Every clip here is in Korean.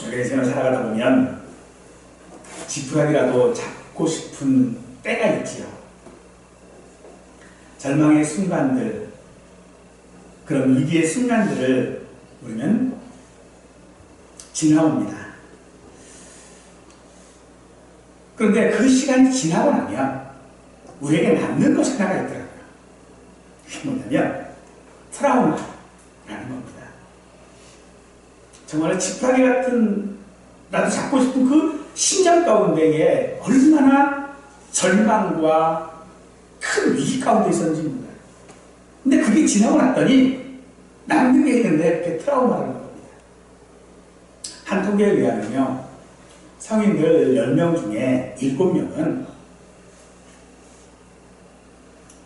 우리가 인생을 살아가다 보면 지푸라기라도 잡고 싶은 때가 있지요. 절망의 순간들, 그런 위기의 순간들을 우리는 지나옵니다. 그런데 그 시간이 지나고 나면 우리에게 남는 것이 하나가 있더라고요. 그게 뭐냐면 트라우마라는 겁니다. 정말 지푸라기 같은 나도 잡고 싶은 그 심장 가운데에 얼마나 절망과 큰 위기 가운데 있었는지 몰라요. 근데 그게 지나고 났더니 남는 게 있는데 그게 트라우마라는 겁니다. 한 통계에 의하면요, 성인들 10명 중에 7명은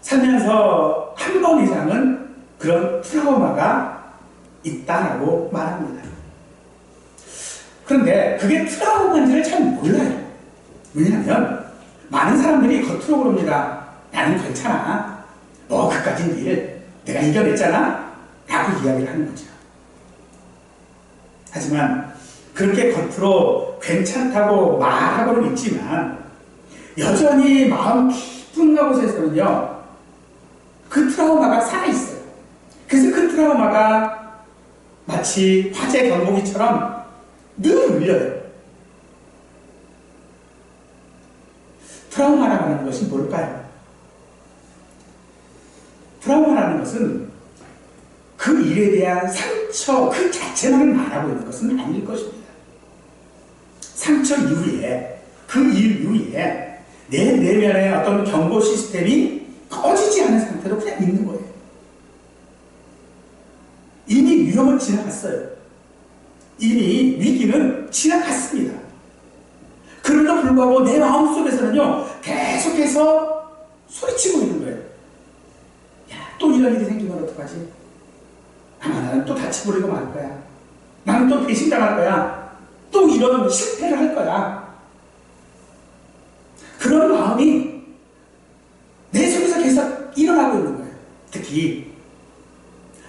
살면서 한 번 이상은 그런 트라우마가 있다라고 말합니다. 그런데 그게 트라우마인지를 잘 몰라요. 왜냐하면 많은 사람들이 겉으로 그럽니다. 나는 괜찮아. 뭐 그까진 일 내가 이겨냈잖아. 라고 이야기를 하는 거죠. 하지만 그렇게 겉으로 괜찮다고 말하고는 있지만 여전히 마음 깊은 곳에서는요, 그 트라우마가 살아있어요. 그래서 그 트라우마가 마치 화재 경보기처럼 늘 울려요. 트라우마라고 하는 것이 뭘까요? 트라우마라는 것은 그 일에 대한 상처 그 자체만을 말하고 있는 것은 아닐 것입니다. 상처 이후에, 그 일 이후에 내 내면의 어떤 경고 시스템이 꺼지지 않은 상태로 그냥 있는 거예요. 이미 위험은 지나갔어요. 이미 위기는 지나갔습니다. 그럼에도 불구하고 내 마음속에서는요, 계속해서 소리치고 있는 거예요. 야, 또 이런 일이 생기면 어떡하지? 아마 나는 또 다치버리고 말 거야. 나는 또 배신당할 거야. 또 이런 실패를 할 거야. 그런 마음이 내 속에서 계속 일어나고 있는 거예요. 특히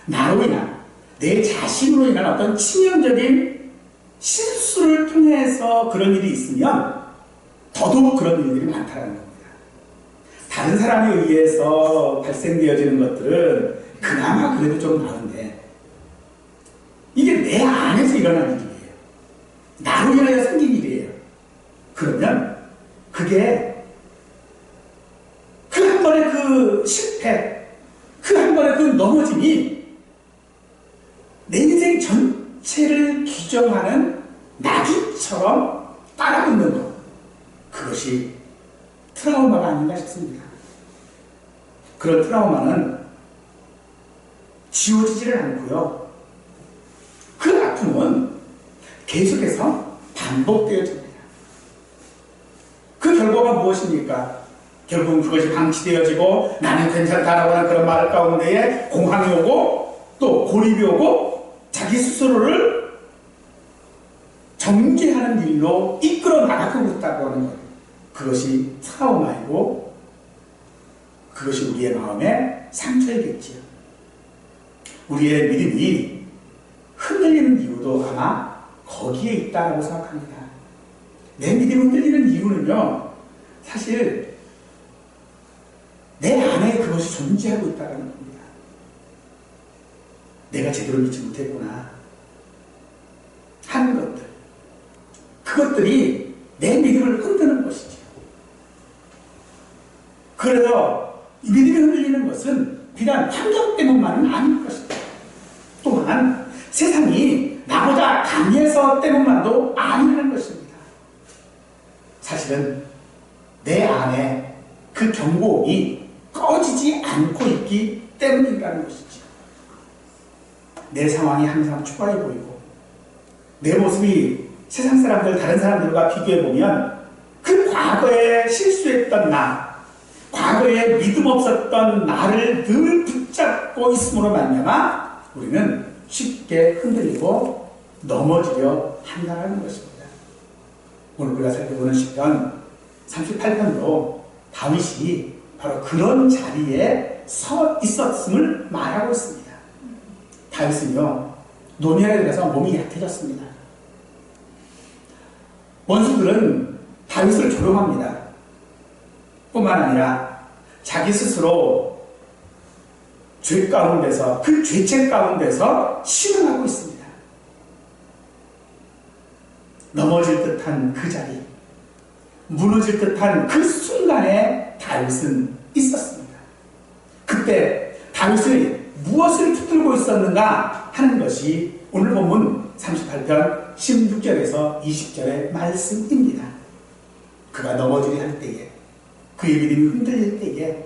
나로 인한, 내 자신으로 인한 어떤 치명적인 실수를 통해서 그런 일이 있으면 더더욱 그런 일들이 많다는 겁니다. 다른 사람에 의해서 발생되어지는 것들은 그나마 그래도 좀 나은데, 이게 내 안에서 일어나는 일이에요. 나로 인하여 생긴 일이에요. 그러면 그게 그 한 번의 그 실패, 그 한 번의 그 넘어짐이 내 인생 전체를 규정하는 나비처럼 따라붙는 것, 그것이 트라우마가 아닌가 싶습니다. 그런 트라우마는 지워지지를 않고요, 그 아픔은 계속해서 반복되어집니다. 그 결과가 무엇입니까? 결국은 그것이 방치되어지고 나는 괜찮다라고 하는 그런 말 가운데에 공황이 오고 또 고립이 오고 자기 스스로를 정죄하는 일로 이끌어 나가고 있다고 하는 거예요. 그것이 트라우마이고 그것이 우리의 마음의 상처이겠지요. 우리의 믿음이 흔들리는 이유도 아마 거기에 있다고 생각합니다. 내 믿음이 흔들리는 이유는요, 사실 내 안에 그것이 존재하고 있다는 겁니다. 내가 제대로 믿지 못했구나 하는 것들, 그것들이 내 믿음을 흔드는 것이죠. 그래서 이 믿음이 흔들리는 것은 비단 환경 때문만은 아닐 것입니다. 또한 세상이 나보다 강해서 때문만도 아니라는 것입니다. 사실은 내 안에 그 경고음이 꺼지지 않고 있기 때문이라는 것이죠. 내 상황이 항상 초라해 보이고 내 모습이 세상 사람들, 다른 사람들과 비교해보면 그 과거에 실수했던 나, 과거에 믿음 없었던 나를 늘 붙잡고 있음으로 말미암아 우리는 쉽게 흔들리고 넘어지려 한다는 것입니다. 오늘 우리가 살펴보는 시편 38편도 다윗이 바로 그런 자리에 서 있었음을 말하고 있습니다. 다윗은요, 노년에 들어서 몸이 약해졌습니다. 원수들은 다윗을 조롱합니다. 뿐만 아니라 자기 스스로 죄 가운데서, 그 죄책 가운데서 신음하고 있습니다. 넘어질 듯한 그 자리, 무너질 듯한 그 순간에 다윗은 있었습니다. 그때 다윗이 무엇을 붙들고 있었는가 하는 것이 오늘 본문 38편 16절에서 20절의 말씀입니다. 그가 넘어지려 할 때에, 그의 믿음이 흔들릴 때에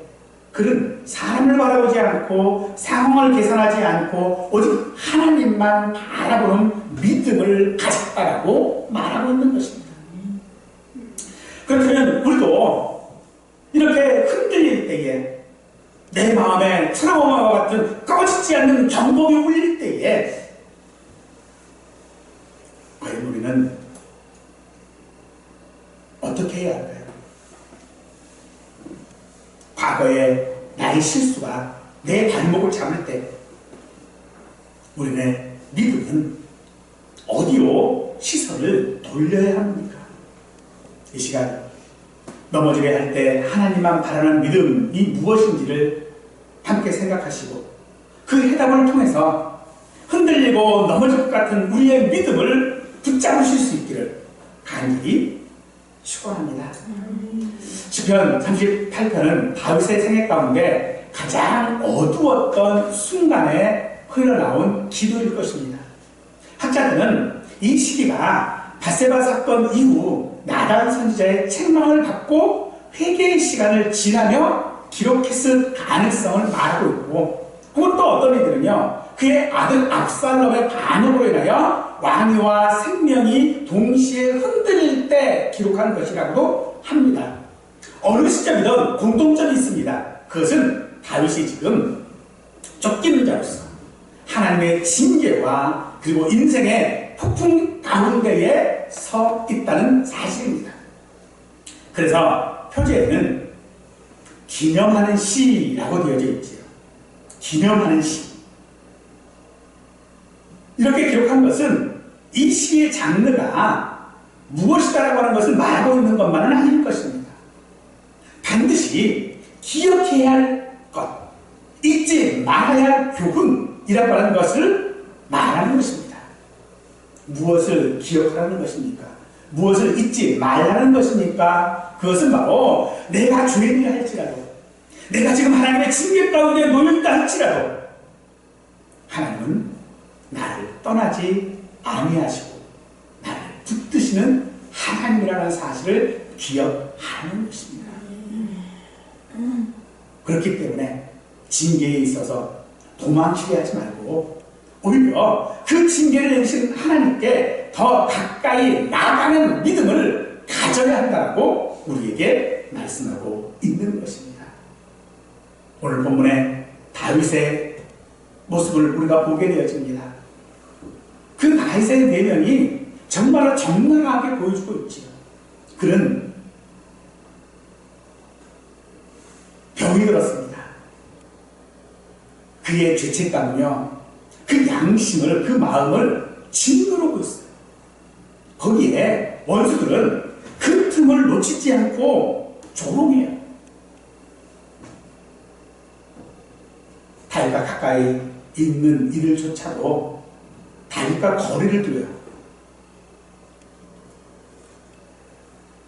그는 사람을 바라보지 않고 상황을 계산하지 않고 오직 하나님만 바라보는 믿음을 가졌다라고 말하고 있는 것입니다. 그렇다면 우리도 이렇게 흔들릴 때에, 내 마음에 트라우마와 같은 꺼지지 않는 경복이 울릴 때에 과연 우리는 어떻게 해야 할까요? 과거에 나의 실수가 내 발목을 잡을 때 우리의 믿음은 어디로 시선을 돌려야 합니까? 이 시간 넘어지게 할 때 하나님만 바라는 믿음이 무엇인지를 함께 생각하시고 그 해답을 통해서 흔들리고 넘어질 것 같은 우리의 믿음을 붙잡으실 수 있기를 간절히 축원합니다. 시편 38편은 다윗의 생애 가운데 가장 어두웠던 순간에 흘러나온 기도일 것입니다. 학자들은 이 시기가 밧세바 사건 이후 나단 선지자의 책망을 받고 회개의 시간을 지나며 기록했을 가능성을 말하고 있고, 혹은 또 어떤 이들은요, 그의 아들 압살롬의 반역으로 인하여 왕위와 생명이 동시에 흔들릴 때 기록한 것이라고도 합니다. 어느 시점이든 공통점이 있습니다. 그것은 다윗이 지금 쫓기는 자로서 하나님의 징계와 그리고 인생의 폭풍 가운데에 서 있다는 사실입니다. 그래서 표제에는 기념하는 시라고 되어져 있지요. 기념하는 시. 이렇게 기록한 것은 이 시의 장르가 무엇이다라고 하는 것을 말하고 있는 것만은 아닐 것입니다. 반드시 기억해야 할 것, 잊지 말아야 할 교훈이라고 하는 것을 말하는 것입니다. 무엇을 기억하라는 것입니까? 무엇을 잊지 말라는 것입니까? 그것은 바로 내가 죄인이라 할지라도, 내가 지금 하나님의 징계 가운데 놓여있다 할지라도 하나님은 나를 떠나지 아니하시고 나를 붙드시는 하나님이라는 사실을 기억하는 것입니다. 그렇기 때문에 징계에 있어서 도망치게 하지 말고 오히려 그 징계를 내리신 하나님께 더 가까이 나가는 믿음을 가져야 한다고 우리에게 말씀하고 있는 것입니다. 오늘 본문에 다윗의 모습을 우리가 보게 되어집니다. 그 다윗의 내면이 정말로 정당하게 보여주고 있지요. 그는 병이 들었습니다. 그의 죄책감은요, 그 양심을, 그 마음을 짓누르고 있어요. 거기에 원수들은 그 틈을 놓치지 않고 조롱해요. 다윗과 가까이 있는 이들조차도 다윗과 거리를 두어요.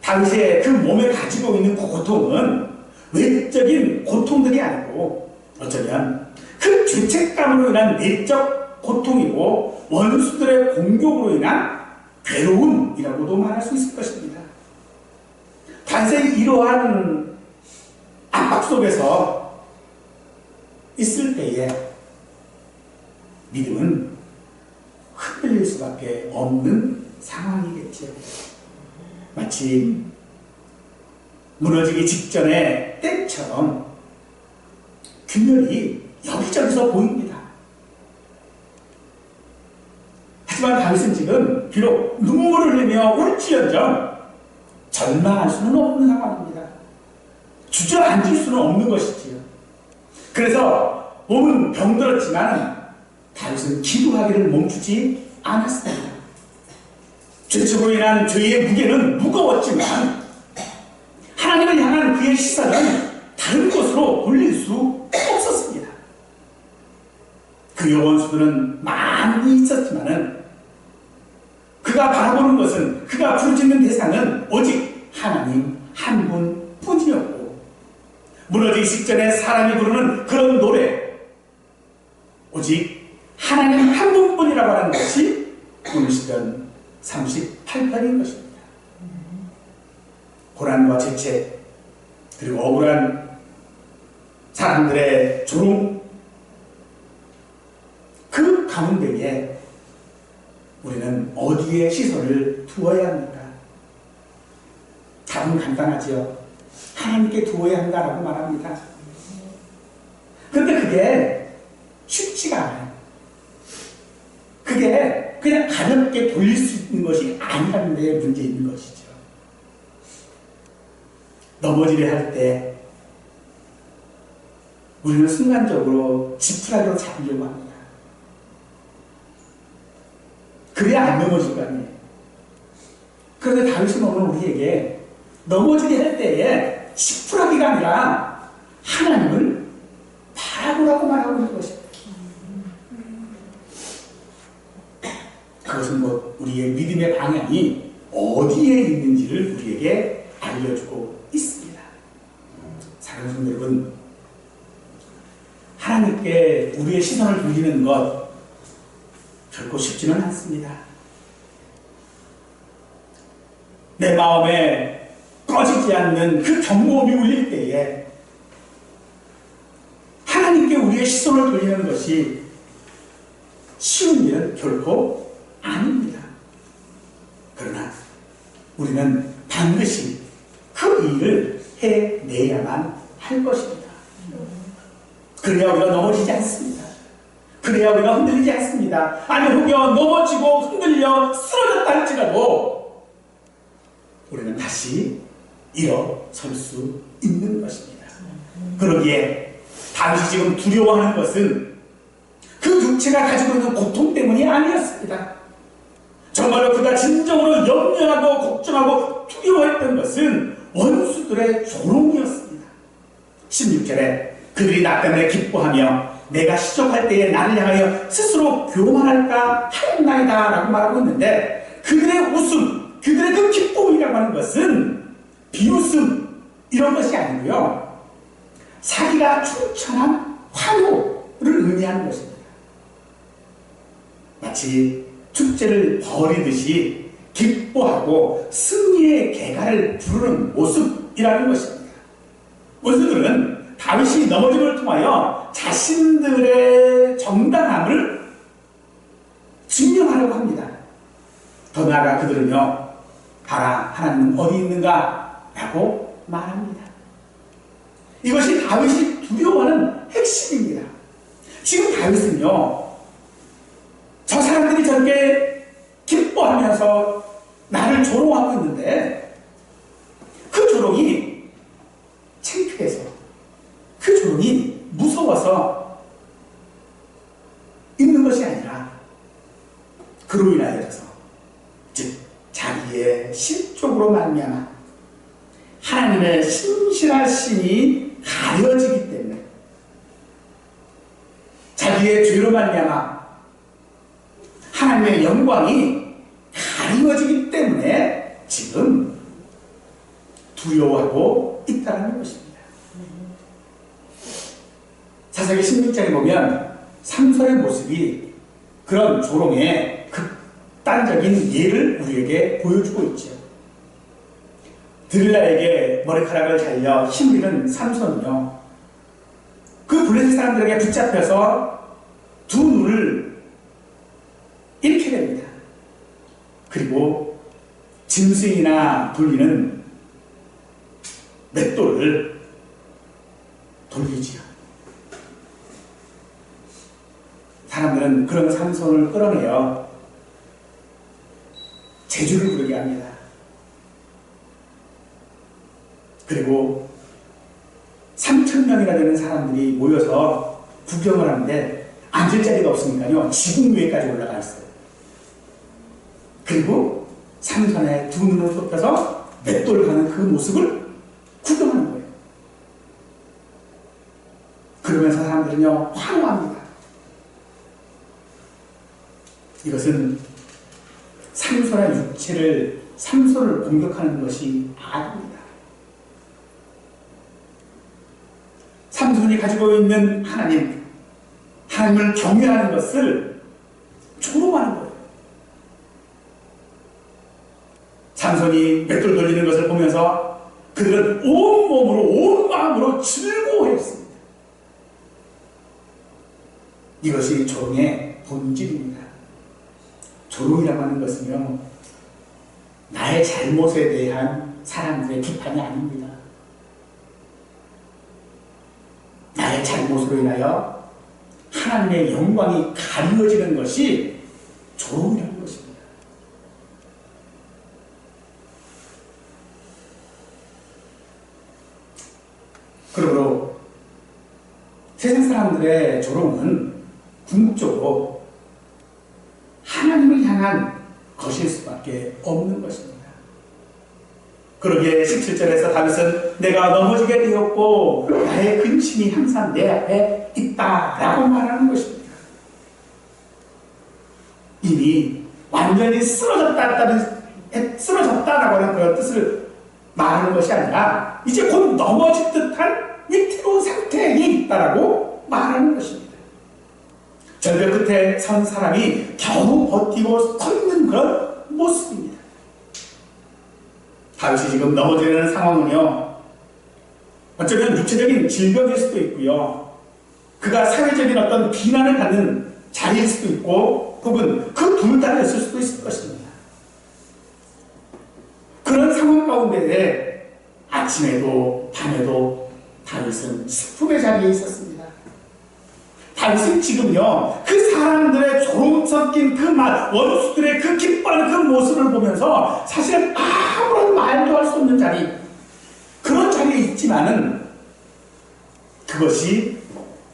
다윗의 그 몸에 가지고 있는 고통은 외적인 고통들이 아니고 어쩌면 그 죄책감으로 인한 내적 고통이고 원수들의 공격으로 인한 괴로움이라고도 말할 수 있을 것입니다. 다윗이 이러한 압박 속에서 있을 때에 믿음은 흔들릴 수밖에 없는 상황이겠죠. 마치 무너지기 직전의 댐처럼 균열이 여기저기서 보입니다. 하지만 다윗은 지금 비록 눈물을 흘리며 울지언정 절망할 수는 없는 상황입니다. 주저앉을 수는 없는 것이지요. 그래서 몸은 병들었지만 다윗은 기도하기를 멈추지 않았습니다. 죄책으로 인한 죄의 무게는 무거웠지만 하나님을 향한 그의 시선은 다른 곳으로 돌릴 수 없었습니다. 그의 원수들은 많이 있었지만은 그가 바라보는 것은, 그가 부르짖는 대상은 오직 하나님 한 분뿐이었고, 무너지기 직전에 사람이 부르는 그런 노래, 오직 하나님 한 분뿐이라고 하는 것이 오늘 시편 38편인 것입니다. 고난과 죄책, 그리고 억울한 사람들의 조롱, 그 가운데에 우리는 어디에 시선을 두어야 합니까? 답은 간단하지요. 하나님께 두어야 한다라고 말합니다. 그런데 그게 쉽지가 않아요. 그게 그냥 가볍게 돌릴 수 있는 것이 아니라는 데 문제 있는 것이죠. 넘어지려 할 때 우리는 순간적으로 지푸라기로 잡으려고 합니다. 그래야 안 넘어질 거 아니에요. 그런데 다윗은 오늘 우리에게 넘어지게 할 때에 지푸라기가 아니라 하나님을 바라보라고 말하고 있는 것입니다. 그것은 뭐 우리의 믿음의 방향이 어디에 있는지를 우리에게 알려주고 있습니다. 사랑하는 성도 여러분, 하나님께 우리의 시선을 돌리는 것 결코 쉽지는 않습니다. 내 마음에 꺼지지 않는 그 경고음이 울릴 때에 하나님께 우리의 시선을 돌리는 것이 쉬운 일은 결코 아닙니다. 그러나 우리는 반드시 그 일을 해내야만 할 것입니다. 그래야 우리가 넘어지지 않습니다. 그래야 우리가 흔들리지 않습니다. 아니 혹여 넘어지고 흔들려 쓰러졌다 할지라도 우리는 다시 일어설 수 있는 것입니다. 그러기에 다윗이 지금 두려워하는 것은 그 육체가 가지고 있는 고통 때문이 아니었습니다. 정말로 그가 진정으로 염려하고 걱정하고 두려워했던 것은 원수들의 조롱이었습니다. 16절에 그들이 나 때문에 기뻐하며 내가 시족할 때에 나를 향하여 스스로 교만할까 하였나이다 라고 말하고 있는데, 그들의 웃음, 그들의 그 기쁨이라고 하는 것은 비웃음 이런 것이 아니고요, 자기가 충천한 환호를 의미하는 것입니다. 마치 축제를 벌이듯이 기뻐하고 승리의 개가를 부르는 모습이라는 것입니다. 원수들은 다윗이 넘어짐을 통하여 자신들의 정당함을 증명하려고 합니다. 더 나아가 그들은요, 봐라 하나님은 어디 있는가 라고 말합니다. 이것이 다윗이 두려워하는 핵심입니다. 지금 다윗은요, 저 사람들이 저렇게 기뻐하면서 나를 조롱하고 있는데 그 조롱이 창피해서, 그 조롱이 무서워서 있는 것이 아니라 그로 인하여서, 즉 자기의 실족으로 말미암아 하나님의 신실하심이 가려지기 때문에, 자기의 죄로 말미암아 하나님의 영광이 가리워지기 때문에 지금 두려워하고 있다는 것입니다. 사사기 16장에 보면 삼손의 모습이 그런 조롱의 극단적인 예를 우리에게 보여주고 있죠. 들릴라에게 머리카락을 잘려 힘을 잃은 삼손은요, 그 블레셋 사람들에게 붙잡혀서 두 눈을 잃게 됩니다. 그리고 짐승이나 돌리는 맷돌을 돌리지요. 사람들은 그런 삼손을 끌어내어 제주를 부르게 합니다. 그리고 3,000명이나 되는 사람들이 모여서 구경을 하는데 앉을 자리가 없으니까요, 지붕 위에까지 올라가 있어요. 그리고 삼손의 두 눈을 좁혀서 맷돌 가는 그 모습을 구경하는 거예요. 그러면서 사람들은요, 환호합니다. 이것은 삼손의 육체를, 삼손을 공격하는 것이 아닙니다. 삼손이 가지고 있는 하나님을 경외하는 것을 조롱하는 거예요. 삼손이 맷돌 돌리는 것을 보면서 그들은 온 몸으로, 온 마음으로 즐거워했습니다. 이것이 조롱의 본질입니다. 조롱이라고 하는 것은요, 나의 잘못에 대한 사람들의 비판이 아닙니다. 나의 잘못으로 인하여 하나님의 영광이 가려지는 것이 조롱이라는 것입니다. 그러므로 세상 사람들의 조롱은 궁극적으로 하나님을 향한 것일 수밖에 없는 것입니다. 그러기에 17절에서 다윗은 내가 넘어지게 되었고 나의 근심이 항상 내 앞에 있다라고 말하는 것입니다. 이미 완전히 쓰러졌다라고 하는 그런 뜻을 말하는 것이 아니라 이제 곧 넘어질 듯한 위태로운 상태에 있다라고 말하는 것입니다. 절벽 끝에 선 사람이 겨우 버티고 걷는 그런 모습입니다. 다윗이 지금 넘어지는 상황은요, 어쩌면 육체적인 질병일 수도 있고요, 그가 사회적인 어떤 비난을 받는 자리일 수도 있고, 혹은 그 둘 다였을 수도 있을 것입니다. 그런 상황 가운데 아침에도 밤에도 다윗은 슬픔의 자리에 있었습니다. 다윗은 지금요, 그 사람들의 조롱 섞인 그 말, 원수들의 그 기뻐하는 그 모습을 보면서 사실은 아무런 말도 할 수 없는 자리, 그런 자리에 있지만은 그것이,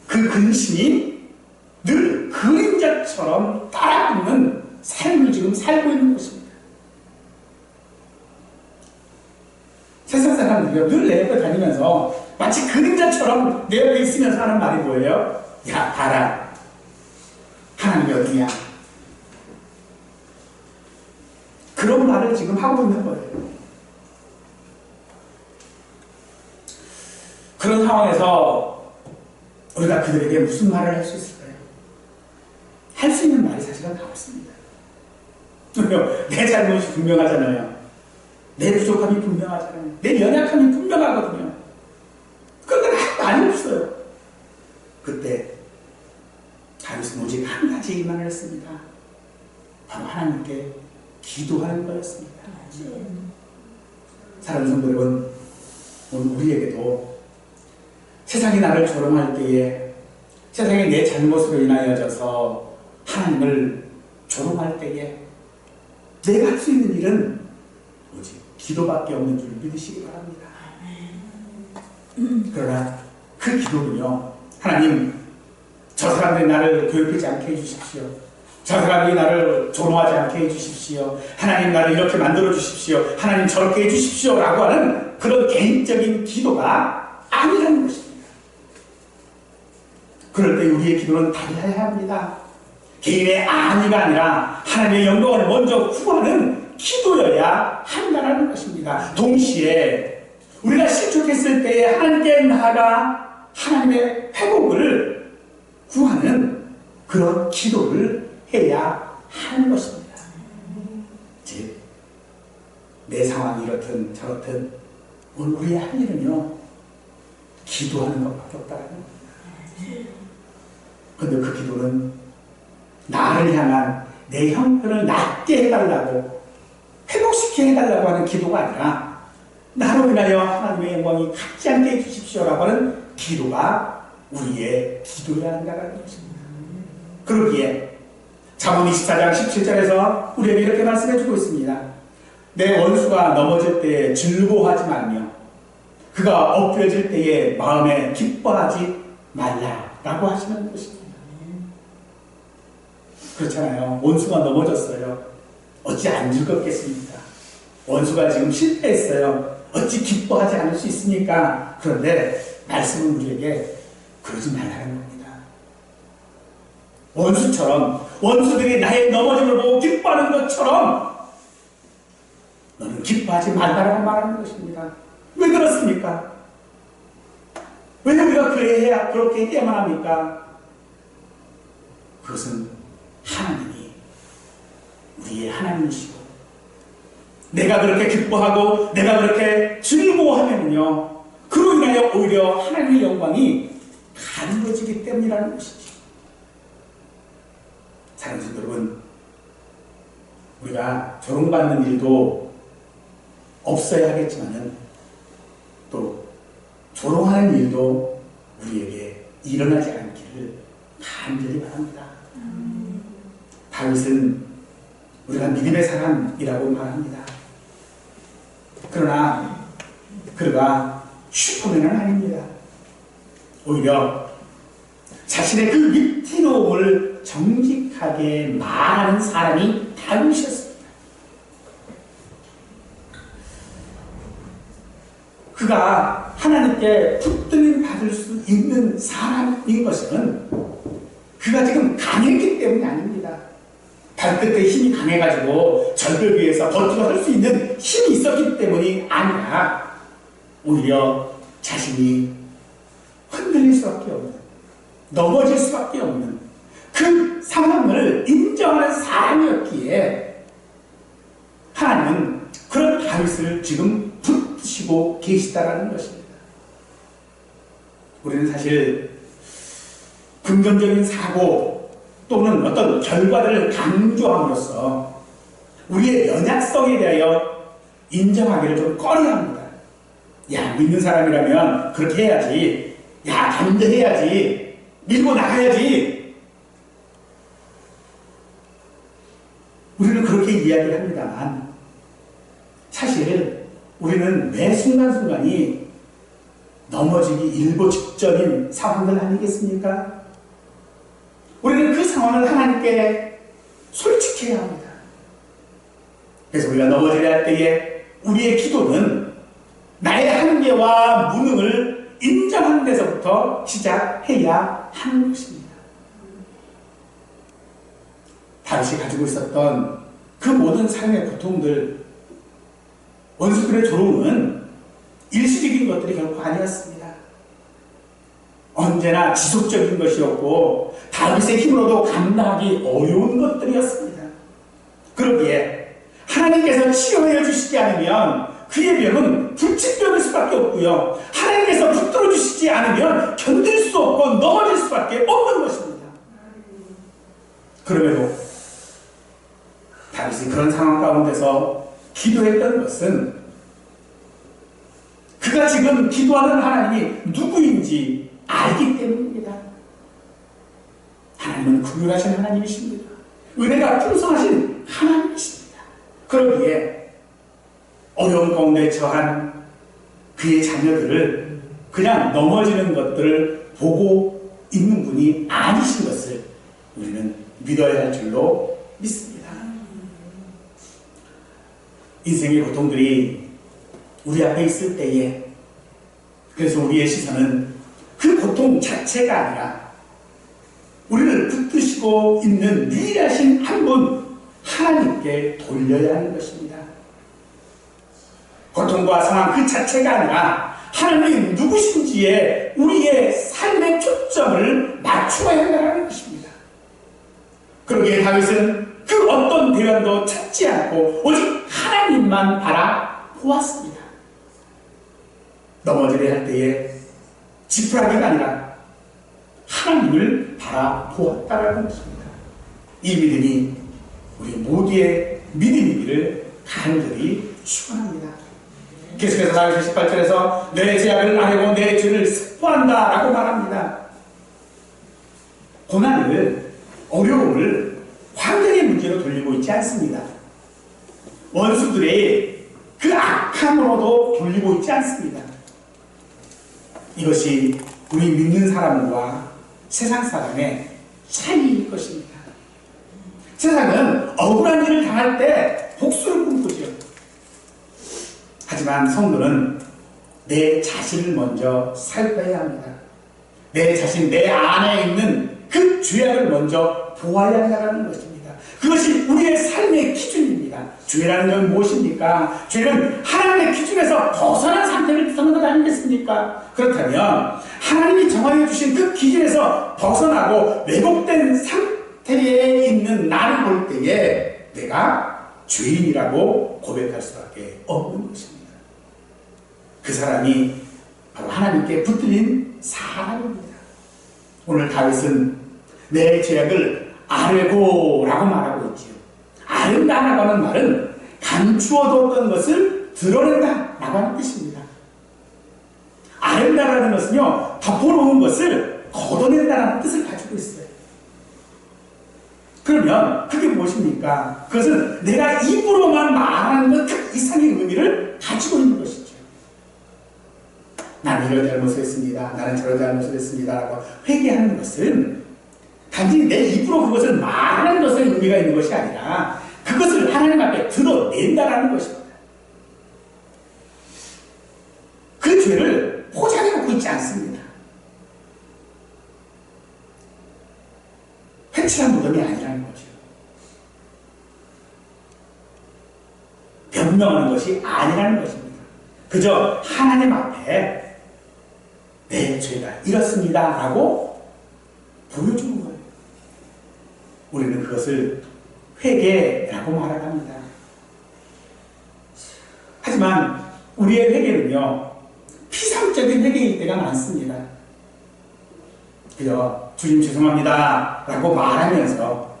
그 근심이 늘 그림자처럼 따라붙는 삶을 지금 살고 있는 것입니다. 세상 사람들이요, 늘 내 옆에 다니면서 마치 그림자처럼 내 옆에 있으면서 하는 말이 뭐예요? 야, 봐라. 하나님이 어디냐? 그런 말을 지금 하고 있는 거예요. 그런 상황에서 우리가 그들에게 무슨 말을 할 수 있을까요? 할 수 있는 말이 사실은 다 없습니다. 내 잘못이 분명하잖아요. 내 부족함이 분명하잖아요. 내 연약함이 분명하거든요. 그런데 말이 없어요. 그때 다윗은 오직 한 가지 일만을 했습니다. 바로 하나님께 기도하는 거였습니다. 사랑하는 성도 여러분, 오늘 우리에게도 세상이 나를 조롱할 때에, 세상이 내 잘못으로 인하여져서 하나님을 조롱할 때에 내가 할 수 있는 일은 오직 기도밖에 없는 줄 믿으시기 바랍니다. 그러나 그 기도는요, 하나님, 저 사람들이 나를 괴롭히지 않게 해주십시오. 저 사람이 나를 조롱하지 않게 해주십시오. 하나님, 나를 이렇게 만들어 주십시오. 하나님, 저렇게 해주십시오. 라고 하는 그런 개인적인 기도가 아니라는 것입니다. 그럴 때 우리의 기도는 달라야 합니다. 개인의 안위가 아니라 하나님의 영광을 먼저 구하는 기도여야 한다는 것입니다. 동시에 우리가 실족했을 때에 하나님께 나아가 하나님의 회복을 구하는 그런 기도를 해야 하는 것입니다. 즉, 내 상황이 이렇든 저렇든 오늘 우리의 할 일은요, 기도하는 것밖에 없다는 겁니다. 그런데 그 기도는 나를 향한 내 형편을 낫게 해달라고, 회복시키게 해달라고 하는 기도가 아니라 나로 인하여 하나님의 영광이 갖지 않게 해주십시오라고 하는 기도가 우리의 기도여야 한다는 것입니다. 그러기에 잠언 24장 17절에서 우리에게 이렇게 말씀해주고 있습니다. 내 원수가 넘어질 때에 즐거워하지 말며 그가 엎드려질 때에 마음에 기뻐하지 말라라고 하시는 것입니다. 그렇잖아요. 원수가 넘어졌어요. 어찌 안 즐겁겠습니까? 원수가 지금 실패했어요. 어찌 기뻐하지 않을 수 있습니까? 그런데 말씀은 우리에게 그러지 말라는 겁니다. 원수처럼, 원수들이 나의 넘어짐을 보고 기뻐하는 것처럼 너는 기뻐하지 말라고 말하는 것입니다. 왜 그렇습니까? 왜 우리가 그렇게 해야만 합니까? 그것은 하나님이 우리의 하나님이시고 내가 그렇게 기뻐하고 내가 그렇게 즐거워하면요 그로 인하여 오히려 하나님의 영광이 가려지기 때문이라는 것이죠. 사랑하는 성도 여러분, 우리가 조롱받는 일도 없어야 하겠지만은 또 조롱하는 일도 우리에게 일어나지 않기를 간절히 바랍니다. 다윗은 우리가 믿음의 사람이라고 말합니다. 그러나 그가 슈퍼맨은 아닙니다. 오히려 자신의 그 위태로움을 정직하게 말하는 사람이 다윗이었습니다. 그가 하나님께 붙들림 받을 수 있는 사람인 것은 그가 지금 강했기 때문이 아닙니다. 발끝에 힘이 강해가지고 절벽 위에서 버티고 할 수 있는 힘이 있었기 때문이 아니라 오히려 자신이 흔들릴 수밖에 없는, 넘어질 수밖에 없는 그 상황을 인정하는 사람이었기에 하나님은 그런 다윗을 지금 붙드시고 계시다라는 것입니다. 우리는 사실 긍정적인 사고 또는 어떤 결과들을 강조함으로써 우리의 연약성에 대하여 인정하기를 좀 꺼려합니다. 야, 믿는 사람이라면 그렇게 해야지. 야, 견뎌해야지. 밀고 나가야지. 우리는 그렇게 이야기를 합니다만 사실 우리는 매 순간순간이 넘어지기 일보 직전인 상황들 아니겠습니까? 우리는 그 상황을 하나님께 솔직해야 합니다. 그래서 우리가 넘어져야 할 때에 우리의 기도는 나의 한계와 무능을 인정하는 데서부터 시작해야 하는 것입니다. 다윗이 가지고 있었던 그 모든 삶의 고통들, 원수들의 조롱은 일시적인 것들이 결코 아니었습니다. 언제나 지속적인 것이었고 다윗의 힘으로도 감당하기 어려운 것들이었습니다. 그러기에 하나님께서 치료해 주시지 않으면 그의 병은 불치병일 수밖에 없고요. 하나님께서 붙들어 주시지 않으면 견딜 수 없고 넘어질 수밖에 없는 것입니다. 그럼에도 다윗이 그런 상황 가운데서 기도했던 것은 그가 지금 기도하는 하나님이 누구인지 알기 때문입니다. 하나님은 긍휼하신 하나님이십니다. 은혜가 풍성하신 하나님이십니다. 그러기에 어려운 가운데 처한 그의 자녀들을 그냥 넘어지는 것들을 보고 있는 분이 아니신 것을 우리는 믿어야 할 줄로 믿습니다. 인생의 고통들이 우리 앞에 있을 때에 그래서 우리의 시선은 그 고통 자체가 아니라 우리를 붙드시고 있는 유일하신 한 분 하나님께 돌려야 하는 것입니다. 고통과 상황 그 자체가 아니라 하나님 누구신지에 우리의 삶의 초점을 맞추어야 한다는 것입니다. 그러기에 다윗은 그 어떤 대안도 찾지 않고 오직 하나님만 바라보았습니다. 넘어지려 할 때에 지푸라기가 아니라 하나님을 바라보았다라는 것입니다. 이 믿음이 우리 모두의 믿음이기를 간절히 축원합니다. 계속해서 다윗이 18절에서 내 죄악을 아뢰고 내 죄를 스포한다 라고 말합니다. 고난을, 어려움을 환경의 문제로 돌리고 있지 않습니다. 원수들의 그 악함으로도 돌리고 있지 않습니다. 이것이 우리 믿는 사람과 세상 사람의 차이일 것입니다. 세상은 억울한 일을 당할 때 복수를 꿈꾸죠. 하지만 성도는 내 자신을 먼저 살펴야 합니다. 내 자신, 내 안에 있는 그 죄악을 먼저 보아야 한다는 것입니다. 그것이 우리의 삶의 기준입니다. 죄라는 건 무엇입니까? 죄는 하나님의 기준에서 벗어난 상태를 뜻하는 것 아니겠습니까? 그렇다면 하나님이 정하여 주신 그 기준에서 벗어나고 왜곡된 상태에 있는 나를 볼 때에 내가 죄인이라고 고백할 수밖에 없는 것입니다. 그 사람이 바로 하나님께 붙들린 사람입니다. 오늘 다윗은 내 죄악을 아뢰고라고 말하고 있지요. 아른다라고 하는 말은 감추어뒀던 것을 드러낸다라고 하는 뜻입니다. 아른다라는 것은요, 덮어놓은 것을 걷어낸다는 뜻을 가지고 있어요. 그러면 그게 무엇입니까? 그것은 내가 입으로만 말하는 것 그 이상의 의미를 가지고 있는 것이죠. 나는 이런 잘못을 했습니다. 나는 저런 잘못을 했습니다. 라고 회개하는 것은 단지 내 입으로 그것을 말하는 것에 의미가 있는 것이 아니라 그것을 하나님 앞에 드러낸다라는 것입니다. 그 죄를 포장해놓고 있지 않습니다. 회칠한 무덤이 아니라는 거죠. 변명하는 것이 아니라는 것입니다. 그저 하나님 앞에 내 죄가 이렇습니다 라고 보여주는 거예요. 우리는 그것을 회개라고 말합니다. 하지만 우리의 회개는요, 피상적인 회개일 때가 많습니다. 그저 주님 죄송합니다 라고 말하면서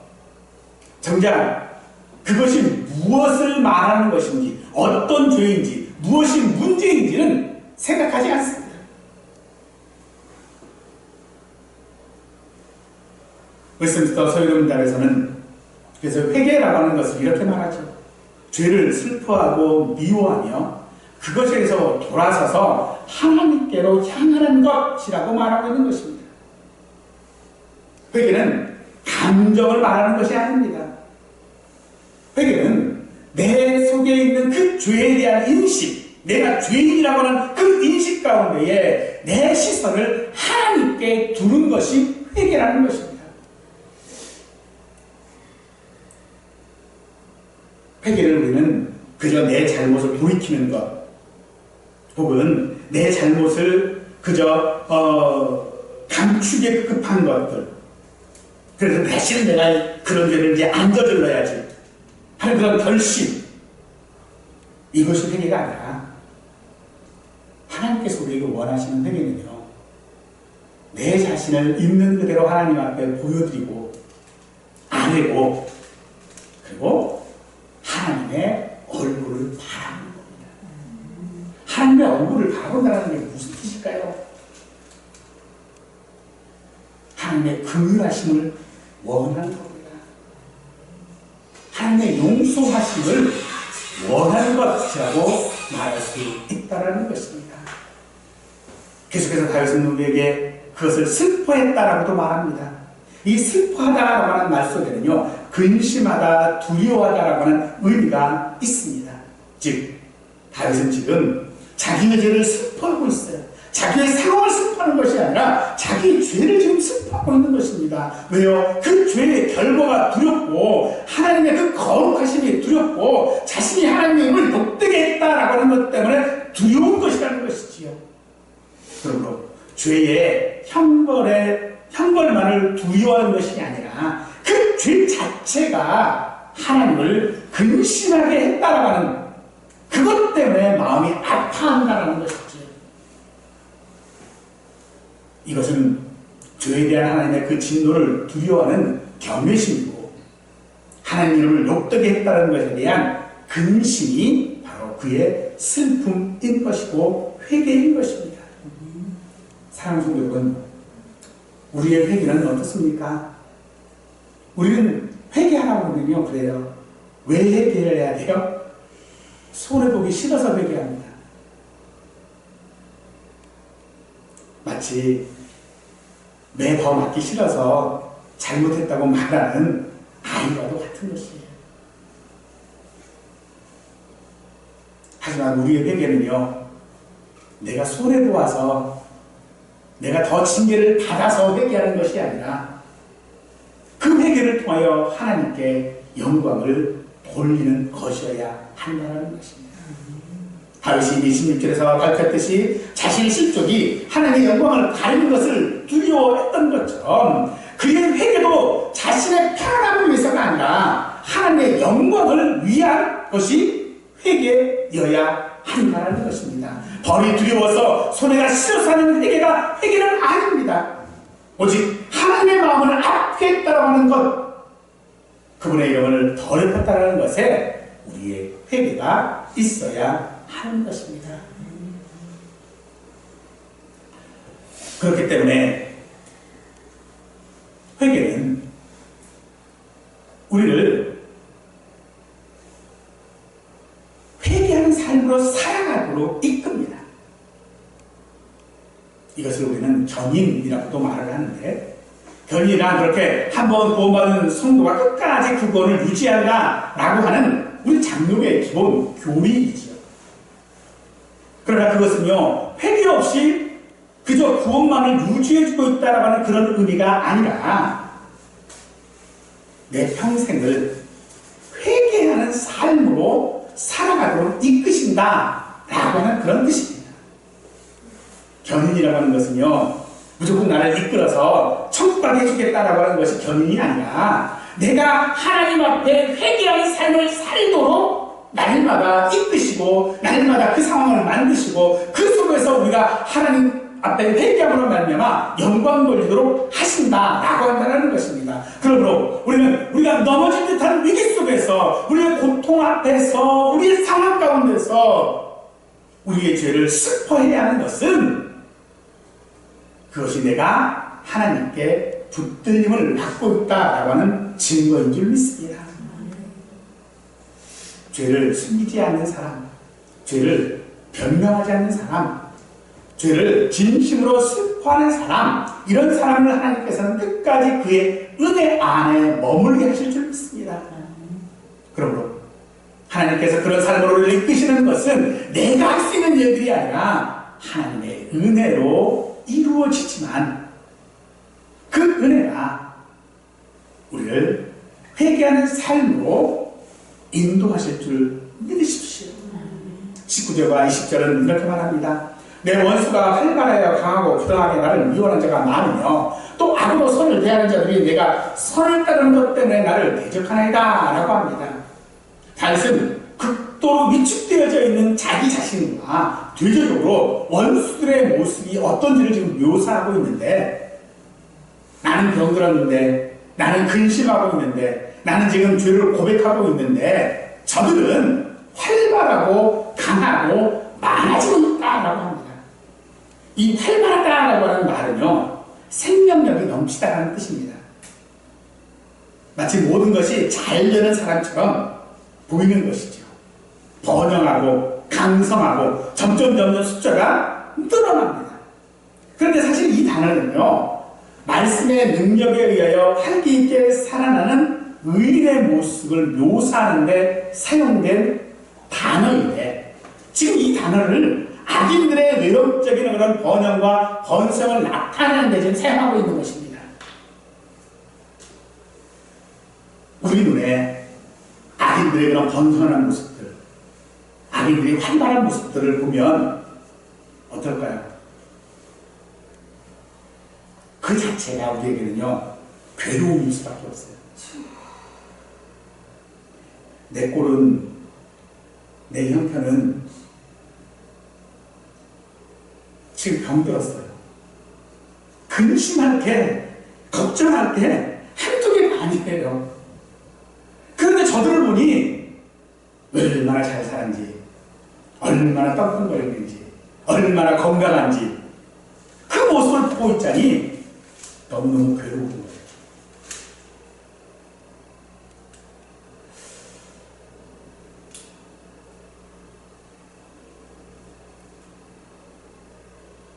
정작 그것이 무엇을 말하는 것인지, 어떤 죄인지, 무엇이 문제인지는 생각하지 않습니다. 웨스트민스터 서유동단에서는 그래서 회개라고 하는 것을 이렇게 말하죠. 죄를 슬퍼하고 미워하며 그것에서 돌아서서 하나님께로 향하는 것이라고 말하고 있는 것입니다. 회개는 감정을 말하는 것이 아닙니다. 회개는 내 속에 있는 그 죄에 대한 인식, 내가 죄인이라고 하는 그 인식 가운데에 내 시선을 하나님께 두는 것이 회개라는 것입니다. 회개를 우리는 그저 내 잘못을 돌이키는 것, 혹은 내 잘못을 그저 감추기에 급한 것들, 그래서 다시는 내가 그런 죄를 이제 안 저질러야지 하는 그런 결심, 이것이 회개가 아니라 하나님께서 우리에게 원하시는 회개는요, 내 자신을 있는 그대로 하나님 앞에 보여드리고 아뢰고 그리고 하나님의 얼굴을 바라보는 겁니다. 하나님의 얼굴을 바라본다는 게 무슨 뜻일까요? 하나님의 긍휼하심을 원하는 겁니다. 하나님의 용서하심을 원하는 것이라고 말할 수 있다는 것입니다. 계속해서 다윗은 우리에게 그것을 슬퍼했다라고도 말합니다. 이 슬퍼하다라고 하는 말 속에는요, 근심하다, 두려워하다라고 하는 의미가 있습니다. 즉, 다윗은 지금 자기의 죄를 슬퍼하고 있어요. 자기의 상황을 슬퍼하는 것이 아니라 자기의 죄를 지금 슬퍼하고 있는 것입니다. 왜요? 그 죄의 결과가 두렵고 하나님의 그 거룩하심이 두렵고 자신이 하나님의 힘을 욕되게 했다라고 하는 것 때문에 두려운 것이라는 것이지요. 그러므로 죄의 형벌만을 두려워하는 것이 아니라 그 죄 자체가 하나님을 근심하게 했다라고 하는 그것 때문에 마음이 아파한다라는 것이지. 이것은 죄에 대한 하나님의 그 진노를 두려워하는 경외심이고 하나님을 욕되게 했다는 것에 대한 근심이 바로 그의 슬픔인 것이고 회개인 것입니다. 사랑하는 성도 여러분, 우리의 회개는 어떻습니까? 우리는 회개하라고 하면요, 그래요. 왜 회개를 해야 돼요? 손해보기 싫어서 회개합니다. 마치 매 더 맞기 싫어서 잘못했다고 말하는 아이와도 같은 것이에요. 하지만 우리의 회개는요, 내가 손해보아서 내가 더 징계를 받아서 회개하는 것이 아니라 그 회개를 통하여 하나님께 영광을 돌리는 것이어야 한다는 것입니다. 다윗이 26절에서 밝혔듯이 자신의 실족이 하나님의 영광을 가리는 것을 두려워했던 것처럼 그의 회개도 자신의 편안함을 위해서가 아니라 하나님의 영광을 위한 것이 회개여야 한다는 것입니다. 벌이 두려워서 손해가 싫어서 하는 회개는 아닙니다. 오직 하나님의 마음을 앞에 했다고 하는 것, 그분의 영혼을 더럽혔다는 것에 우리의 회개가 있어야 하는 것입니다. 그렇기 때문에 회개는 우리를 회개하는 삶으로 살아가도록 이끕니다. 이것을 우리는 견인이라고도 말을 하는데, 견인이란 그렇게 한번 구원받은 성도가 끝까지 그 구원을 유지한다라고 하는 우리 장로의 기본 교리이지요. 그러나 그것은요, 회개 없이 그저 구원만을 유지해주고 있다라고 하는 그런 의미가 아니라 내 평생을 회개하는 삶으로 살아가도록 이끄신다라고 하는 그런 뜻입니다. 견인이라고 하는 것은요, 무조건 나를 이끌어서 천국 가게 해주겠다라고 하는 것이 견인이 아니라 내가 하나님 앞에 회개하는 삶을 살도록 날마다 이끄시고 날마다 그 상황을 만드시고 그 속에서 우리가 하나님 앞에 회개함으로 말미암아 영광 돌리도록 하신다라고 한다는 것입니다. 그러므로 우리가 넘어질 듯한 위기 속에서 우리의 고통 앞에서 우리의 상황 가운데서 우리의 죄를 슬퍼해야 하는 것은 그것이 내가 하나님께 붙들림을 받고 있다라고 하는 증거인 줄 믿습니다. 죄를 숨기지 않는 사람, 죄를 변명하지 않는 사람, 죄를 진심으로 슬퍼하는 사람, 이런 사람을 하나님께서는 끝까지 그의 은혜 안에 머물게 하실 줄 믿습니다. 그러므로 하나님께서 그런 삶으로 우리를 이끄시는 것은 내가 할 수 있는 일들이 아니라 하나님의 은혜로 이루어지지만 그 은혜가 우리를 회개하는 삶으로 인도하실 줄 믿으십시오. 19절과 20절은 이렇게 말합니다. 내 원수가 활발하여 강하고 부당하게 나를 미워하는 자가 많으며 또 악으로 선을 대하는 자들이 내가 선을 따르는 것 때문에 나를 대적하나이다 라고 합니다. 다윗은 극도로 위축되어져 있는 자기 자신과 대조적으로 원수들의 모습이 어떤지를 지금 묘사하고 있는데, 나는 병들었는데, 나는 근심하고 있는데, 나는 지금 죄를 고백하고 있는데 저들은 활발하고 강하고 많아지고 있다라고 합니다. 이 활발하다라고 하는 말은요, 생명력이 넘치다라는 뜻입니다. 마치 모든 것이 잘 되는 사람처럼 보이는 것이죠. 번영하고 강성하고 점점 숫자가 늘어납니다. 그런데 사실 이 단어는요, 말씀의 능력에 의하여 활기 있게 살아나는 의인의 모습을 묘사하는 데 사용된 단어인데, 지금 이 단어를 악인들의 외형적인 그런 번영과 번성을 나타내는 데 지금 사용하고 있는 것입니다. 우리 눈에 악인들의 그런 번성하는 모습들, 악인들이 활발한 모습들을 보면 어떨까요? 그 자체가 우리에게는요, 괴로움일 수밖에 없어요. 내 꼴은, 내 형편은 지금 병들었어요. 근심할 게, 걱정할 게 한두 개가 아니에요. 그런데 저들을 보니 얼마나 잘 사는지, 얼마나 떡떡거리는지, 얼마나 건강한지 그 모습을 보고 있자니 너무너무 괴로운 거예요.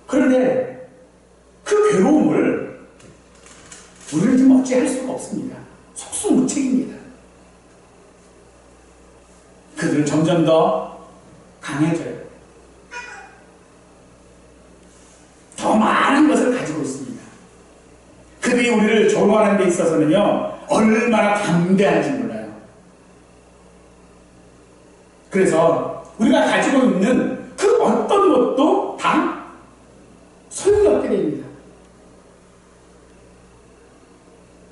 그런데 그 괴로움을 우리는 지금 어찌할 수가 없습니다. 속수무책입니다. 그들은 점점 더 강해져요. 더 많은 것을 가지고 있습니다. 그들이 우리를 조롱하는 데 있어서는요, 얼마나 담대한지 몰라요. 그래서 우리가 가지고 있는 그 어떤 것도 다 소용없게 됩니다.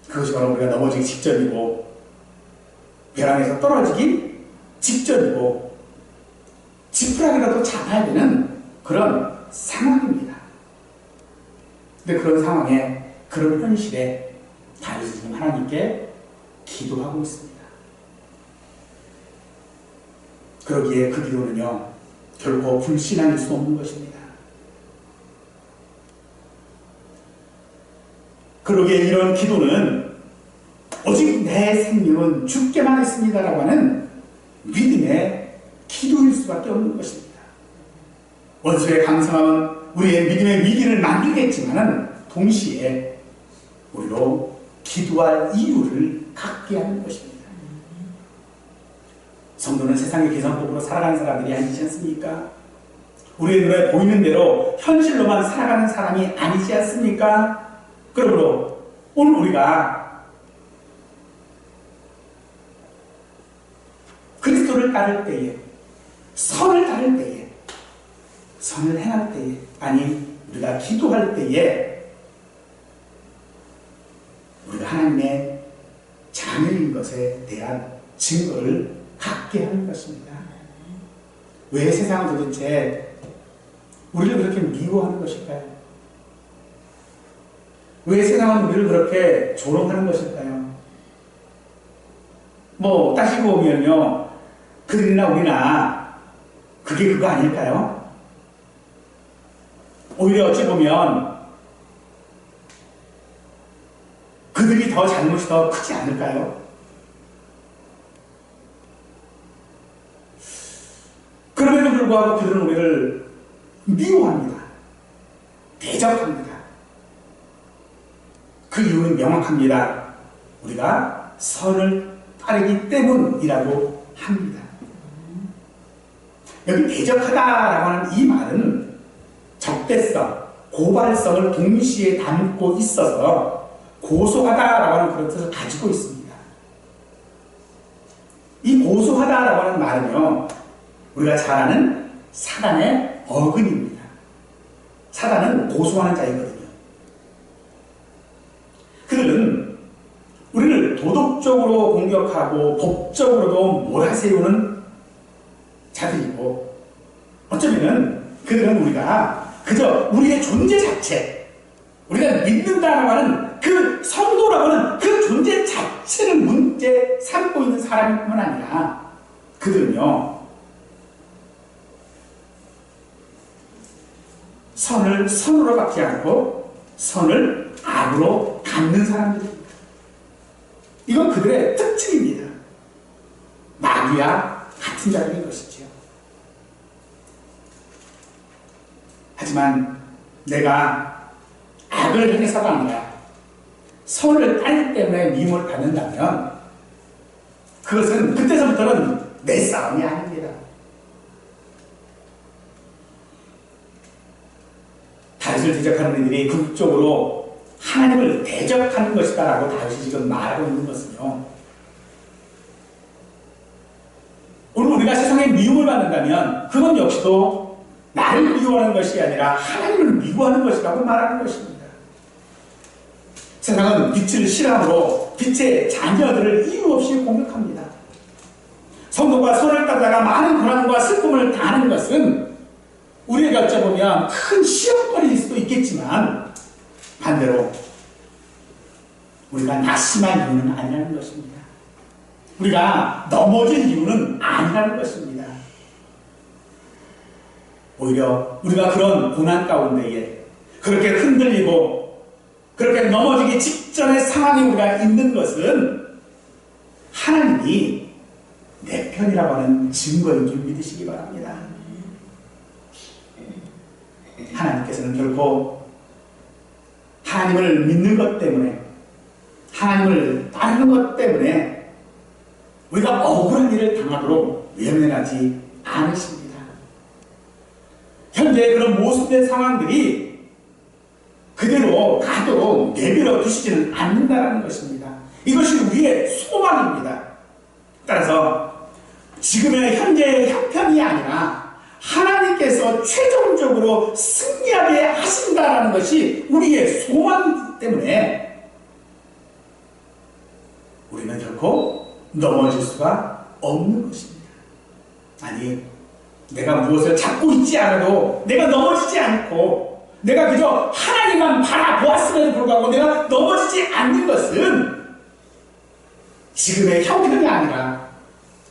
그것이 바로 우리가 넘어지기 직전이고, 벼랑에서 떨어지기 직전이고, 지푸라기라도 잡아야 되는 그런 상황입니다. 근데 그런 상황에, 그런 현실에 다윗은 지금 하나님께 기도하고 있습니다. 그러기에 그 기도는요, 결코 불신앙일 수 없는 것입니다. 그러기에 이런 기도는 오직 내 생명은 주께만 있습니다라고 하는 믿음의 기도일 수밖에 없는 것입니다. 원수의 강성함은 우리의 믿음의 위기를 만들겠지만 동시에 우리로 기도할 이유를 갖게 하는 것입니다. 성도는 세상의 계산법으로 살아가는 사람들이 아니지 않습니까? 우리의 눈에 보이는 대로 현실로만 살아가는 사람이 아니지 않습니까? 그러므로 오늘 우리가 그리스도를 따를 때에, 선을 따를 때에, 선을 행할 때에, 아니 우리가 기도할 때에 우리가 하나님의 자녀인 것에 대한 증거를 갖게 하는 것입니다. 왜 세상은 도대체 우리를 그렇게 미워하는 것일까요? 왜 세상은 우리를 그렇게 조롱하는 것일까요? 뭐 따지고 보면요, 그들이나 우리나 그게 그거 아닐까요? 오히려 어찌 보면 그들이 더 잘못이 더 크지 않을까요? 그럼에도 불구하고 그들은 우리를 미워합니다. 대적합니다. 그 이유는 명확합니다. 우리가 선을 따르기 때문이라고 합니다. 여기 대적하다라고 하는 이 말은 적대성, 고발성을 동시에 담고 있어서 고소하다라고 하는 그런 뜻을 가지고 있습니다. 이 고소하다라고 하는 말은요, 우리가 잘 아는 사단의 어근입니다. 사단은 고소하는 자이거든요. 그들은 우리를 도덕적으로 공격하고 법적으로도 몰아세우는 자들이고, 어쩌면 그들은 우리가 그저 우리의 존재 자체, 우리가 믿는다라고 하는 그 성도라고 하는 그 존재 자체를 문제 삼고 있는 사람일 뿐만 아니라 그들은요, 선을 선으로 갚지 않고 선을 악으로 갚는 사람들입니다. 이건 그들의 특징입니다. 마귀와 같은 자들인 것이지요. 하지만 내가 악을 행해서가 아니라 선을 따르기 때문에 미움을 받는다면 그것은 그때서부터는 내 싸움이 아닙니다. 다윗을 대적하는 이들이 극적으로 하나님을 대적하는 것이다 라고 다윗이 지금 말하고 있는 것은요, 오늘 우리가 세상에 미움을 받는다면 그건 역시도 나를 미워하는 것이 아니라 하나님을 미워하는 것이라고 말하는 것입니다. 세상은 빛을 싫어함으로 빛의 자녀들을 이유 없이 공격합니다. 성도가 선을 따다가 많은 고난과 슬픔을 당하는 것은 우리에게 어쩌보면 큰 시험거리일 수도 있겠지만 반대로 우리가 낙심한 이유는 아니라는 것입니다. 우리가 넘어질 이유는 아니라는 것입니다. 오히려 우리가 그런 고난 가운데에 그렇게 흔들리고 그렇게 넘어지기 직전의 상황에 우리가 있는 것은 하나님이 내 편이라고 하는 증거인 줄 믿으시기 바랍니다. 하나님께서는 결코 하나님을 믿는 것 때문에, 하나님을 따르는 것 때문에 우리가 억울한 일을 당하도록 외면하지 않으십니다. 현재 그런 모순된 상황들이 그대로 가도록 내버려 두시지는 않는다는 것입니다. 이것이 우리의 소망입니다. 따라서 지금의 현재의 형편이 아니라 하나님께서 최종적으로 승리하게 하신다는 것이 우리의 소망이기 때문에 우리는 결코 넘어질 수가 없는 것입니다. 아니, 내가 무엇을 잡고 있지 않아도 내가 넘어지지 않고 내가 그저 하나님만 바라보았음에도 불구하고 내가 넘어지지 않는 것은 지금의 형편이 아니라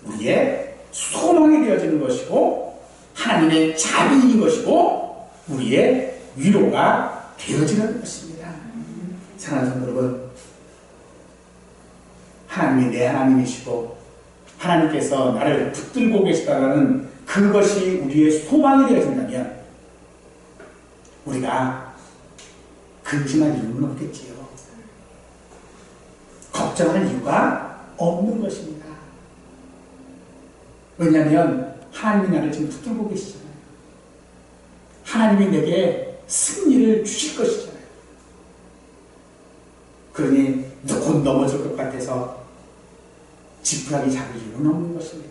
우리의 소망이 되어지는 것이고 하나님의 자비인 것이고 우리의 위로가 되어지는 것입니다. 사랑하는 성도 여러분, 하나님이 내 하나님이시고 하나님께서 나를 붙들고 계시다는 그것이 우리의 소망이 되어진다면 우리가 근심할 이유는 없겠지요. 걱정할 이유가 없는 것입니다. 왜냐하면 하나님이 나를 지금 붙들고 계시잖아요. 하나님이 내게 승리를 주실 것이잖아요. 그러니 곧 넘어질 것 같아서 지푸라기 잡을 이유는 없는 것입니다.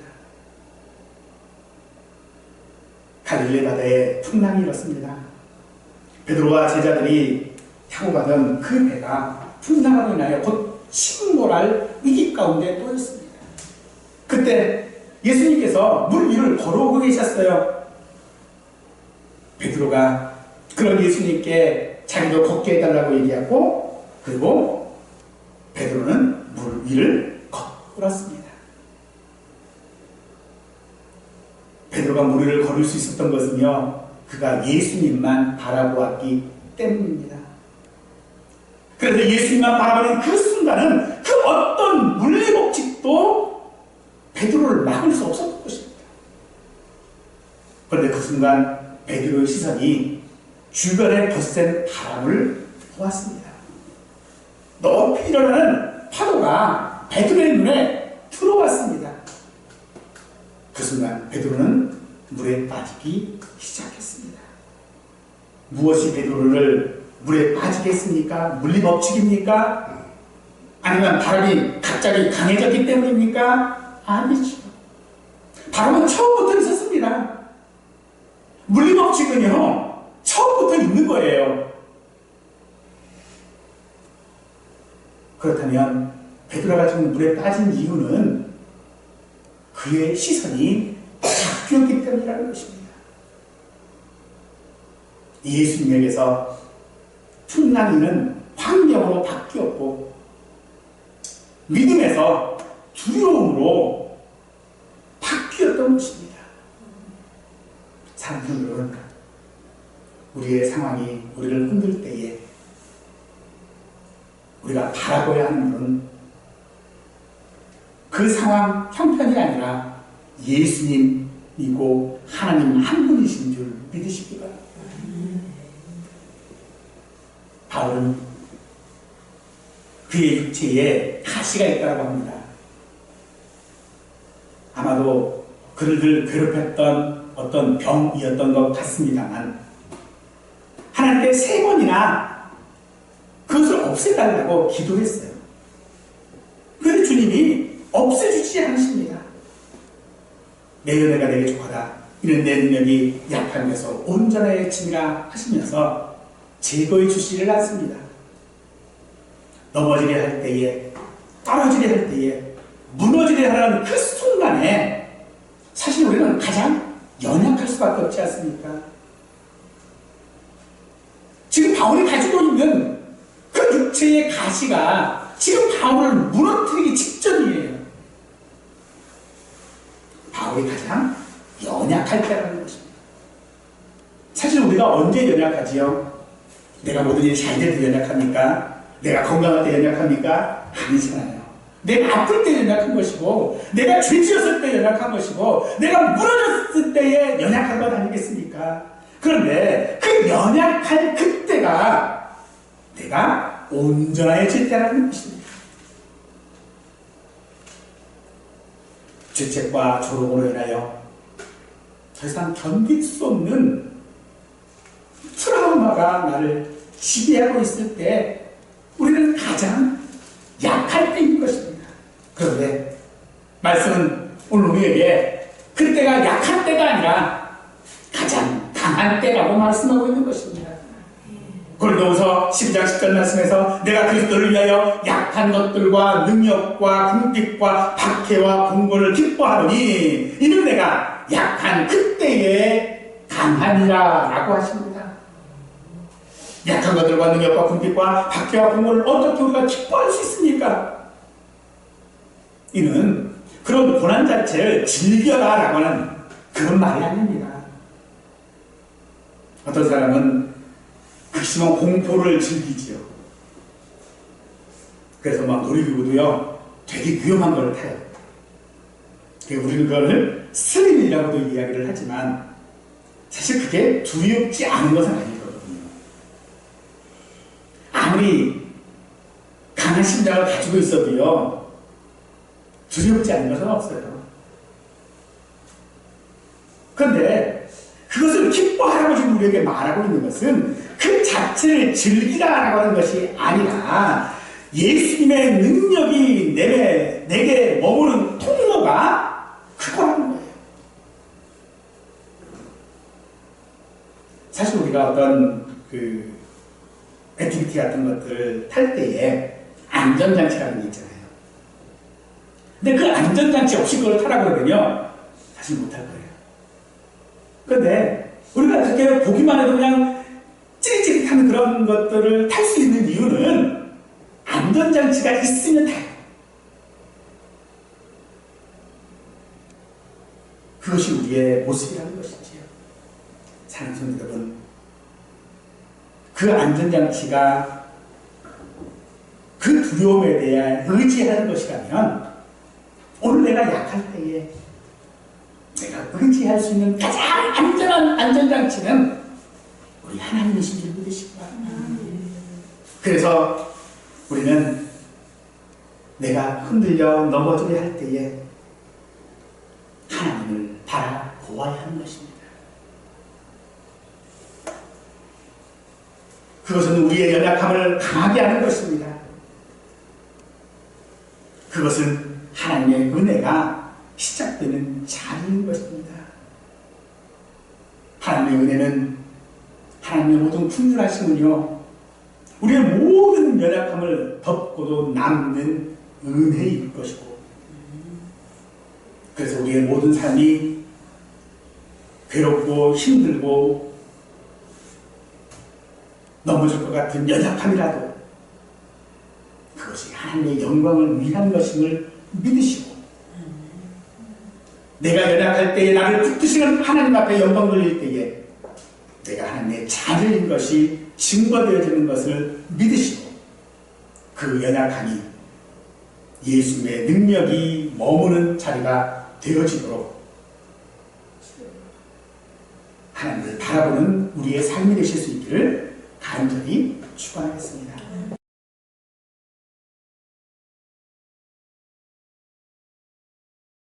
갈릴리 바다에 풍랑이 일었습니다. 베드로와 제자들이 타고 가던 그 배가 풍랑으로 인하여 곧 침몰할 위기 가운데 놓였습니다. 그때 예수님께서 물 위를 걸어오고 계셨어요. 베드로가 그런 예수님께 자기도 걷게 해달라고 얘기하고 그리고 베드로는 물 위를 걸었습니다. 베드로가 물 위를 걸을 수 있었던 것은요, 그가 예수님만 바라보았기 때문입니다. 그래서 예수님만 바라보는 그 순간은 그 어떤 물리법칙도 베드로를 막을 수 없었던 것입니다. 그런데 그 순간 베드로의 시선이 주변에 거센 바람을 보았습니다. 높이 일어나는 파도가 베드로의 눈에 들어왔습니다. 그 순간 베드로는 물에 빠지기 시작했습니다. 무엇이 베드로를 물에 빠지게 했습니까? 물리법칙입니까? 아니면 바람이 갑자기 강해졌기 때문입니까? 아니죠. 바람은 처음부터 있었습니다. 물리법칙은요, 처음부터 있는 거예요. 그렇다면 베드로가 지금 물에 빠진 이유는 그의 시선이 바뀌었기 때문이라는 것입니다. 예수님에게서 풍랑이는 환경으로 바뀌었고 믿음에서 두려움으로 바뀌었던 것입니다. 사랑하는 여러분, 우리의 상황이 우리를 흔들 때에 우리가 바라봐야 하는 것은 그 상황 형편이 아니라 예수님이고 하나님 한 분이신 줄 믿으시기 바랍니다. 바울은 그의 육체에 가시가 있다고 합니다. 아마도 그를 괴롭혔던 어떤 병이었던 것 같습니다만 하나님께 3번이나 그것을 없애달라고 기도했어요. 그런데 주님이 없애주지 않으십니다. 내 은혜가 내게 족하다. 이는 내 능력이 약함에서 온전해짐이라 하시면서 제거해 주시지를 않습니다. 넘어지려 할 때에, 떨어지려 할 때에, 무너지려 하는 그 순간에 사실 우리는 가장 연약할 수밖에 없지 않습니까? 지금 바울이 가지고 있는 그 육체의 가시가 지금 바울을 무너뜨리기 직전이에요. 바울이 가장 연약할 때라는 것입니다. 사실 우리가 언제 연약하지요? 내가 모든 일이 잘 될 때 연약합니까? 내가 건강할 때 연약합니까? 아니잖아요. 내가 아플 때 연약한 것이고 내가 죄지었을 때 연약한 것이고 내가 무너졌을 때에 연약한 것 아니겠습니까? 그런데 그 연약할 그때가 내가 온전해질 때라는 것입니다. 죄책과 조롱으로 인하여 더 이상 견딜 수 없는 나를 지배하고 있을 때 우리는 가장 약할 때인 것입니다. 그런데 말씀은 오늘 우리에게 그때가 약할 때가 아니라 가장 강한 때라고 말씀하고 있는 것입니다. 고린도후서 12장 10절 말씀에서 내가 그리스도를 위하여 약한 것들과 능력과 궁핍과 박해와 공고를 기뻐하노니 이는 내가 약한 그때에 강하니라 라고 하십니다. 약한 것들과 능력과 궁핍과 박해와 공고를 어떻게 우리가 기뻐할 수 있습니까? 이는 그런 고난 자체를 즐겨라 라고 하는 그런 말이 아닙니다. 어떤 사람은 극심한 공포를 즐기지요. 그래서 막 놀이기구도요 되게 위험한 걸 타요. 우리는 그걸 스릴이라고도 이야기를 하지만 사실 그게 두렵지 않은 것은 아니거든요. 아무리 강한 심장을 가지고 있어도요 두렵지 않은 것은 없어요. 그런데 그것을 기뻐하라고 지금 우리에게 말하고 있는 것은 그 자체를 즐기라라고 하는 것이 아니라 예수님의 능력이 내게 머무는 통로가 그거라는 거예요. 사실 우리가 어떤 그 액티비티 같은 것들을 탈 때에 안전장치라는 게 있잖아요. 근데 그 안전장치 없이 그걸 타라고 그러면요 사실 못할 거예요. 그런데 우리가 그렇게 보기만 해도 그냥 찌릿찌릿한 그런 것들을 탈 수 있는 이유는 안전장치가 있으면 타요. 그것이 우리의 모습이라는 것이지요. 사랑하는 성도 여러분, 그 안전장치가 그 두려움에 대해 의지하는 것이라면 오늘 내가 약할 때에 내가 의지할 수 있는 가장 안전한 안전장치는 우리 하나님이신 줄 믿으시기 바랍니다. 그래서 우리는 내가 흔들려 넘어지려 할 때에 하나님을 바라보아야 하는 것입니다. 그것은 우리의 연약함을 강하게 하는 것입니다. 그것은 하나님의 은혜가 시작되는 자리인 것입니다. 하나님의 은혜는 하나님의 모든 풍요하심은요 우리의 모든 연약함을 덮고도 남는 은혜일 것이고, 그래서 우리의 모든 삶이 괴롭고 힘들고 넘어질 것 같은 연약함이라도 그것이 하나님의 영광을 위한 것임을 믿으시고, 내가 연약할 때에 나를 붙드시는 하나님 앞에 영광 돌릴 때에 내가 하나님의 자녀인 것이 증거되어지는 것을 믿으시고, 그 연약함이 예수님의 능력이 머무는 자리가 되어지도록 하나님을 바라보는 우리의 삶이 되실 수 있기를 간절히 축원하겠습니다.